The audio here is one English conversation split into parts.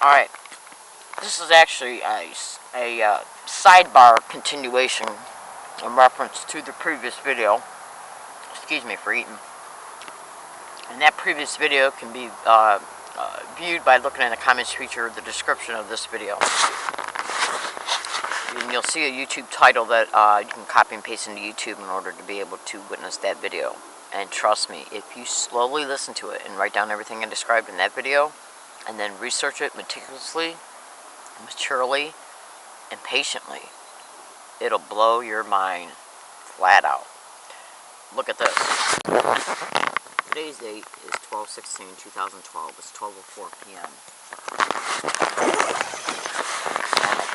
Alright, this is actually a sidebar continuation in reference to the previous video. Excuse me for eating. And that previous video can be viewed by looking in the comments feature of the description of this video. And you'll see a YouTube title that you can copy and paste into YouTube in order to be able to witness that video. And trust me, if you slowly listen to it and write down everything I described in that video, and then research it meticulously, maturely, and patiently, it'll blow your mind flat out. Look at this. Today's date is 12/16/2012. It's 12:04 p.m.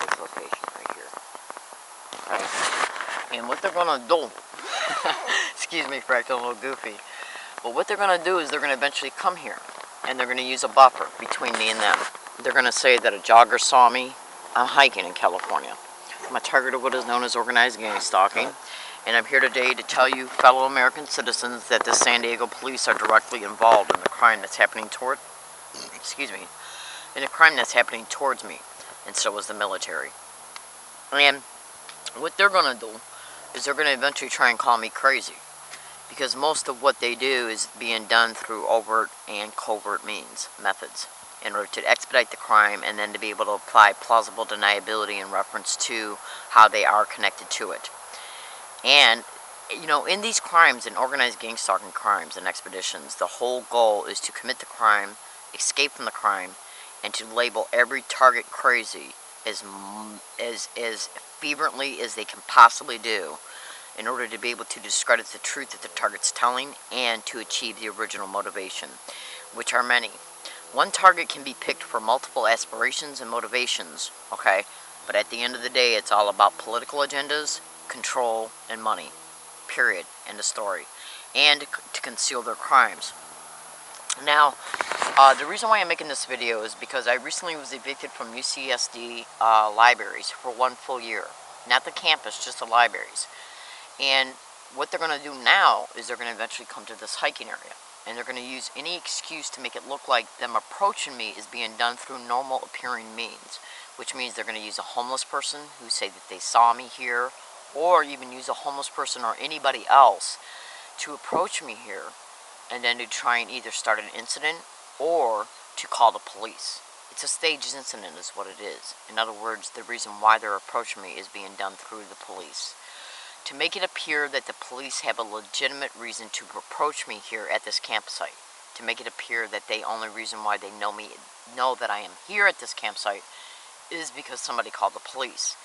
This location right here. Okay. And what they're gonna do, excuse me for acting a little goofy, but what they're gonna do is they're gonna eventually come here, and they're gonna use a buffer between me and them. They're gonna say that a jogger saw me. I'm hiking in California. I'm a target of what is known as organized gang stalking. And I'm here today to tell you, fellow American citizens, that the San Diego police are directly involved in the crime that's happening towards me, and so is the military. And what they're gonna do is they're gonna eventually try and call me crazy, because most of what they do is being done through overt and covert methods, in order to expedite the crime and then to be able to apply plausible deniability in reference to how they are connected to it. And, you know, in these crimes, in organized gang stalking crimes and expeditions, the whole goal is to commit the crime, escape from the crime, and to label every target crazy as fervently as they can possibly do, in order to be able to discredit the truth that the target's telling and to achieve the original motivation, which are many. One target can be picked for multiple aspirations and motivations, okay? But at the end of the day, it's all about political agendas, control, and money. Period. End of story. And to conceal their crimes. Now, the reason why I'm making this video is because I recently was evicted from UCSD libraries for 1 full year. Not the campus, just the libraries. And what they're going to do now is they're going to eventually come to this hiking area. And they're going to use any excuse to make it look like them approaching me is being done through normal appearing means. Which means they're going to use a homeless person who say that they saw me here, or even use a homeless person or anybody else to approach me here, and then to try and either start an incident or to call the police. It's a staged incident is what it is. In other words, the reason why they're approaching me is being done through the police. To make it appear that the police have a legitimate reason to approach me here at this campsite. To make it appear that the only reason why they know that I am here at this campsite is because somebody called the police.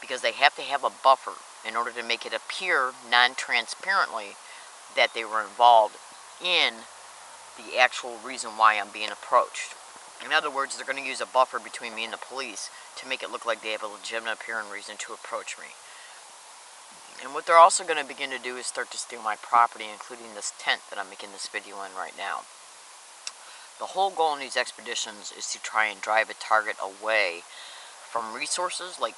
Because they have to have a buffer in order to make it appear non-transparently that they were involved in the actual reason why I'm being approached. In other words, they're going to use a buffer between me and the police to make it look like they have a legitimate appearing reason to approach me. And what they're also going to begin to do is start to steal my property, including this tent that I'm making this video in right now. The whole goal in these expeditions is to try and drive a target away from resources like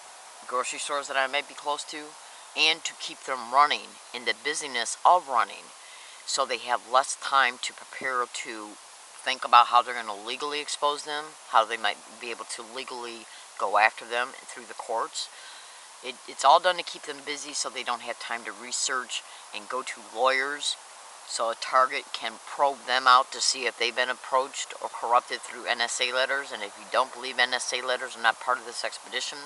grocery stores that I may be close to, and to keep them running in the busyness of running, so they have less time to prepare to think about how they're going to legally expose them, how they might be able to legally go after them through the courts. It's all done to keep them busy so they don't have time to research and go to lawyers, so a target can probe them out to see if they've been approached or corrupted through NSA letters. And if you don't believe NSA letters are not part of this expedition,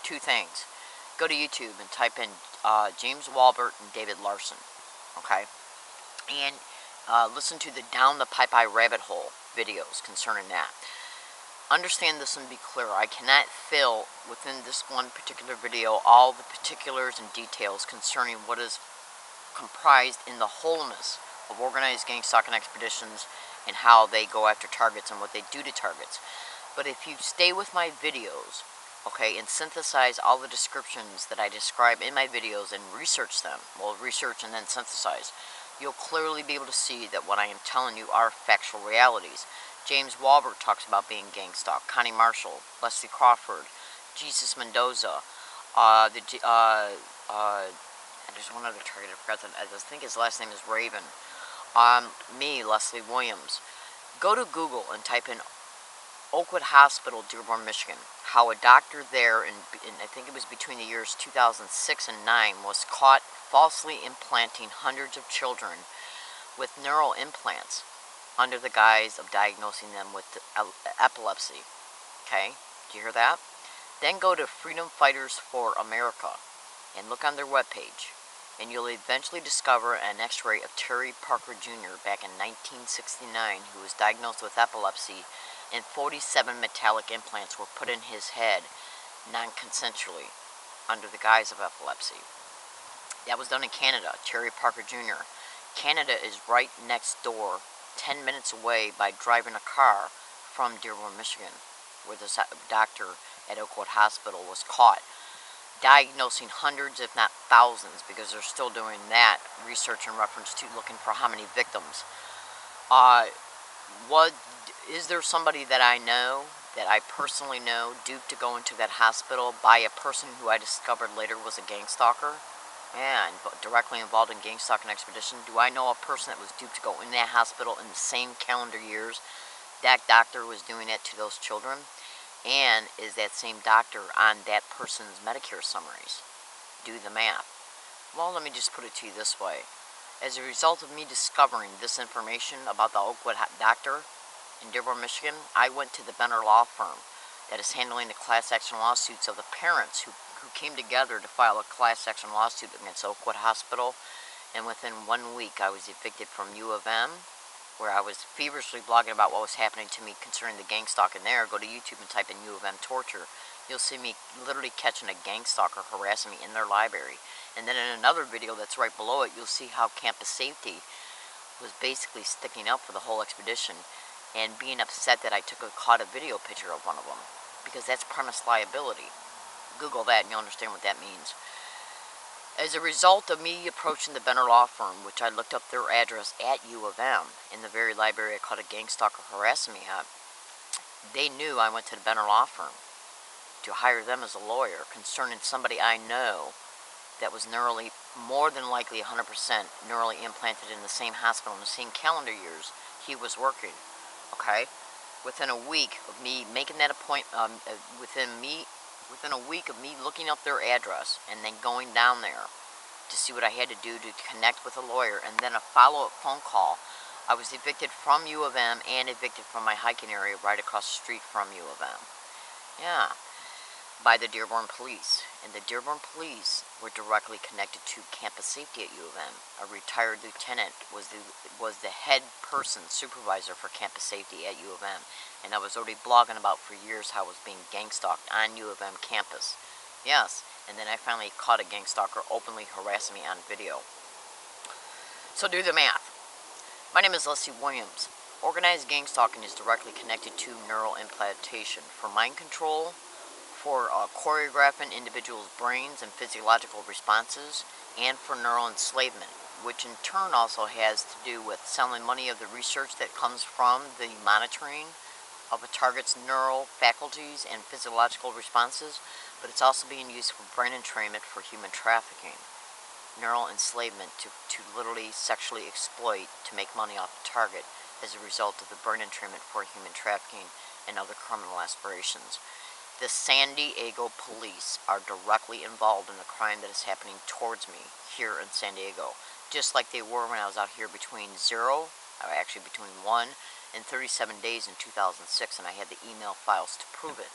2 things. Go to YouTube and type in James Walbert and David Larson, okay? And listen to the Down the Pipe Rabbit Hole videos concerning that. Understand this and be clear. I cannot fill within this one particular video all the particulars and details concerning what is comprised in the wholeness of organized gang stalking expeditions and how they go after targets and what they do to targets. But if you stay with my videos, okay, and synthesize all the descriptions that I describe in my videos and research them, well, research and then synthesize, you'll clearly be able to see that what I am telling you are factual realities. James Walbert talks about being gang stalked. Connie Marshall, Leslie Crawford, Jesus Mendoza, there's one other target I forgot. I think his last name is Raven. Me, Leslie Williams. Go to Google and type in Oakwood Hospital, Dearborn, Michigan. How a doctor there, in I think it was between the years 2006 and 9, was caught falsely implanting hundreds of children with neural implants under the guise of diagnosing them with epilepsy. Okay, do you hear that? Then go to Freedom Fighters for America and look on their webpage, and you'll eventually discover an x-ray of Terry Parker Jr. back in 1969, who was diagnosed with epilepsy, and 47 metallic implants were put in his head non-consensually under the guise of epilepsy. That was done in Canada. Terry Parker Jr. Canada is right next door, 10 minutes away by driving a car from Dearborn, Michigan, where this doctor at Oakwood Hospital was caught diagnosing hundreds, if not thousands, because they're still doing that research in reference to looking for how many victims. What is there somebody that I know, that I personally know, duped to go into that hospital by a person who I discovered later was a gang stalker? And directly involved in gang stalking expedition. Do I know a person that was duped to go in that hospital in the same calendar years that doctor was doing it to those children? And is that same doctor on that person's Medicare summaries? Do the math. Well, let me just put it to you this way. As a result of me discovering this information about the Oakwood doctor in Dearborn, Michigan, I went to the Benner Law Firm that is handling the class action lawsuits of the parents who came together to file a class action lawsuit against Oakwood Hospital. And within 1 week, I was evicted from U of M, where I was feverishly blogging about what was happening to me concerning the gang stalking there. Go to YouTube and type in U of M torture. You'll see me literally catching a gang stalker harassing me in their library. And then in another video that's right below it, you'll see how Campus Safety was basically sticking up for the whole expedition and being upset that I caught a video picture of one of them, because that's premise liability. Google that and you'll understand what that means. As a result of me approaching the Benner Law Firm, which I looked up their address at U of M, in the very library I caught a gang stalker harassing me at, they knew I went to the Benner Law Firm to hire them as a lawyer concerning somebody I know that was more than likely 100% neurally implanted in the same hospital in the same calendar years he was working. Okay? Within a week of me making that appointment, within a week of me looking up their address and then going down there to see what I had to do to connect with a lawyer, and then a follow-up phone call, I was evicted from U of M and evicted from my hiking area right across the street from U of M. Yeah, by the Dearborn Police. And the Dearborn Police were directly connected to Campus Safety at U of M. A retired lieutenant was the head person, supervisor for Campus Safety at U of M. And I was already blogging about for years how I was being gang stalked on U of M campus. Yes, and then I finally caught a gang stalker openly harassing me on video. So do the math. My name is Leslie Williams. Organized gang stalking is directly connected to neural implantation for mind control, for choreographing individuals' brains and physiological responses, and for neural enslavement, which in turn also has to do with selling money of the research that comes from the monitoring of a target's neural faculties and physiological responses, but it's also being used for brain entrainment for human trafficking. Neural enslavement to literally sexually exploit to make money off the target as a result of the brain entrainment for human trafficking and other criminal aspirations. The San Diego police are directly involved in the crime that is happening towards me here in San Diego, just like they were when I was out here between 1 and 37 days in 2006, and I had the email files to prove it.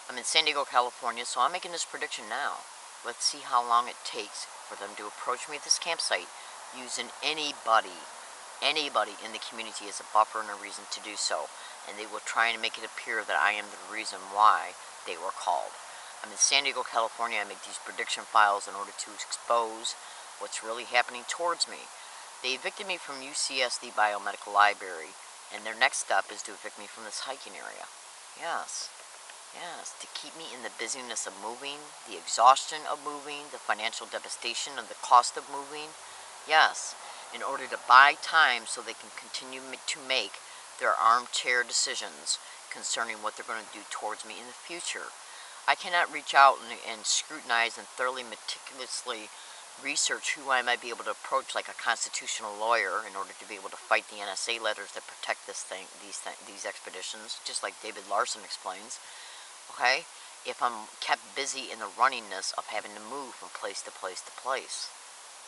I'm in San Diego, California, so I'm making this prediction now. Let's see how long it takes for them to approach me at this campsite using anybody in the community as a buffer and a reason to do so. And they will try and make it appear that I am the reason why they were called. I'm in San Diego, California. I make these prediction files in order to expose what's really happening towards me. They evicted me from UCSD Biomedical Library, and their next step is to evict me from this hiking area. Yes, to keep me in the busyness of moving, the exhaustion of moving, the financial devastation of the cost of moving. Yes, in order to buy time so they can continue to make their armchair decisions concerning what they're going to do towards me in the future. I cannot reach out and scrutinize and thoroughly meticulously research who I might be able to approach, like a constitutional lawyer, in order to be able to fight the NSA letters that protect these expeditions, just like David Larson explains. Okay, if I'm kept busy in the runningness of having to move from place to place to place.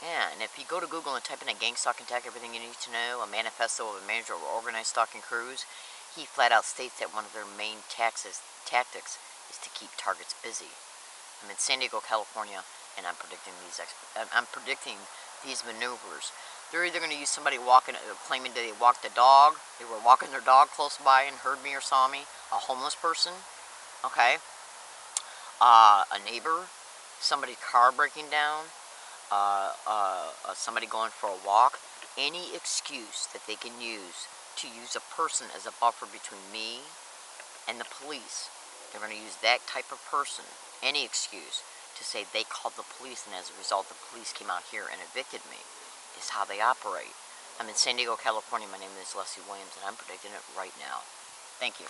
Yeah, and if you go to Google and type in a gang stalking tactic, everything you need to know, a manifesto of a manager of organized stalking crews, he flat out states that one of their main tactics is to keep targets busy. I'm in San Diego, California, and I'm predicting these maneuvers. They're either going to use somebody claiming that they walked a dog, they were walking their dog close by and heard me or saw me, a homeless person, okay, a neighbor, somebody's car breaking down, somebody going for a walk, any excuse that they can use to use a person as a buffer between me and the police. They're going to use that type of person, any excuse, to say they called the police and as a result the police came out here and evicted me, is how they operate. I'm in San Diego, California. My name is Leslie Williams and I'm predicting it right now. Thank you.